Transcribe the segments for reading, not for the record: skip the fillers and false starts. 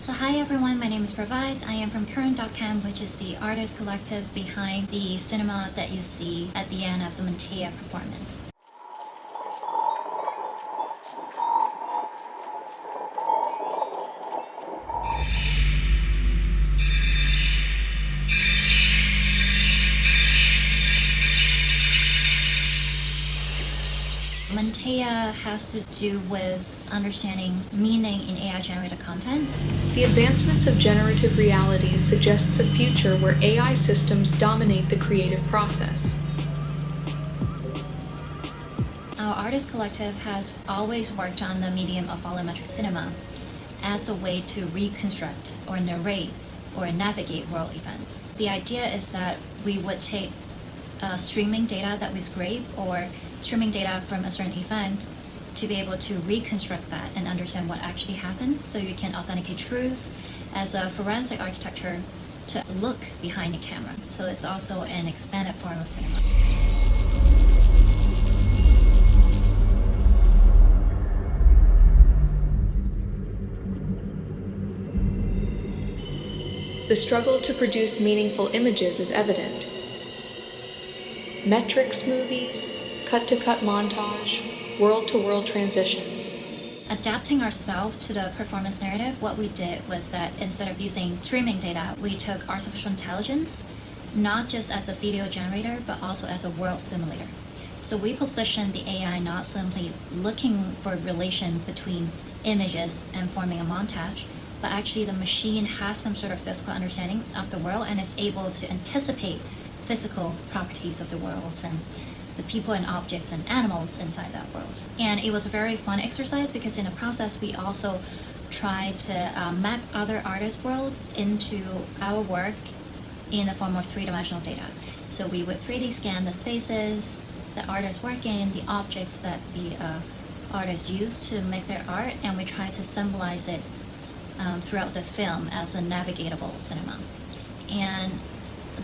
So hi everyone, my name is Provides. I am from Current.cam, which is the artist collective behind the cinema that you see at the end of the mantεία performance. Mantεία has to do with understanding meaning in AI-generated content. The advancements of generative reality suggests a future where AI systems dominate the creative process. Our artist collective has always worked on the medium of volumetric cinema as a way to reconstruct or narrate or navigate world events. The idea is that we would take streaming data that we scrape or streaming data from a certain event to be able to reconstruct that and understand what actually happened, so you can authenticate truth as a forensic architecture to look behind the camera. So it's also an expanded form of cinema. The struggle to produce meaningful images is evident. Metrics movies, cut-to-cut montage, world-to-world transitions. Adapting ourselves to the performance narrative, what we did was that instead of using streaming data, we took artificial intelligence, not just as a video generator, but also as a world simulator. So we positioned the AI not simply looking for a relation between images and forming a montage, but actually the machine has some sort of physical understanding of the world and is able to anticipate physical properties of the world and the people and objects and animals inside that world. And it was a very fun exercise because in the process we also tried to map other artists' worlds into our work in the form of three-dimensional data. So we would 3D scan the spaces the artists work in, the objects that the artists use to make their art, and we tried to symbolize it throughout the film as a navigatable cinema. And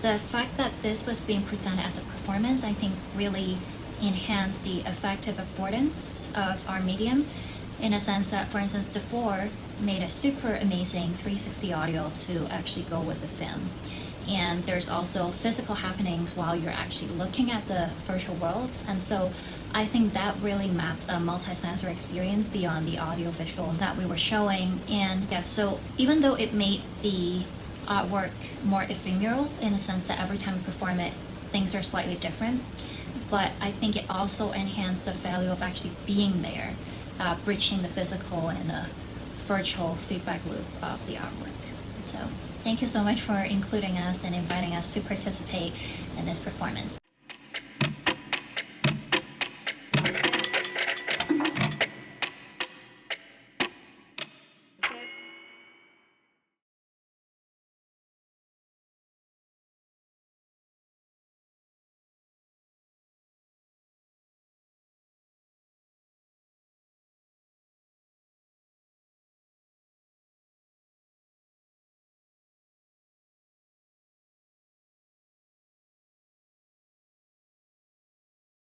the fact that this was being presented as a performance, I think, really enhanced the effective affordance of our medium, in a sense that, for instance, Davor made a super amazing 360 audio to actually go with the film. And there's also physical happenings while you're actually looking at the virtual worlds. And so I think that really mapped a multi-sensory experience beyond the audio-visual that we were showing. And yeah, so even though it made the artwork more ephemeral in the sense that every time we perform it, things are slightly different, but I think it also enhanced the value of actually being there, bridging the physical and the virtual feedback loop of the artwork. So thank you so much for including us and inviting us to participate in this performance.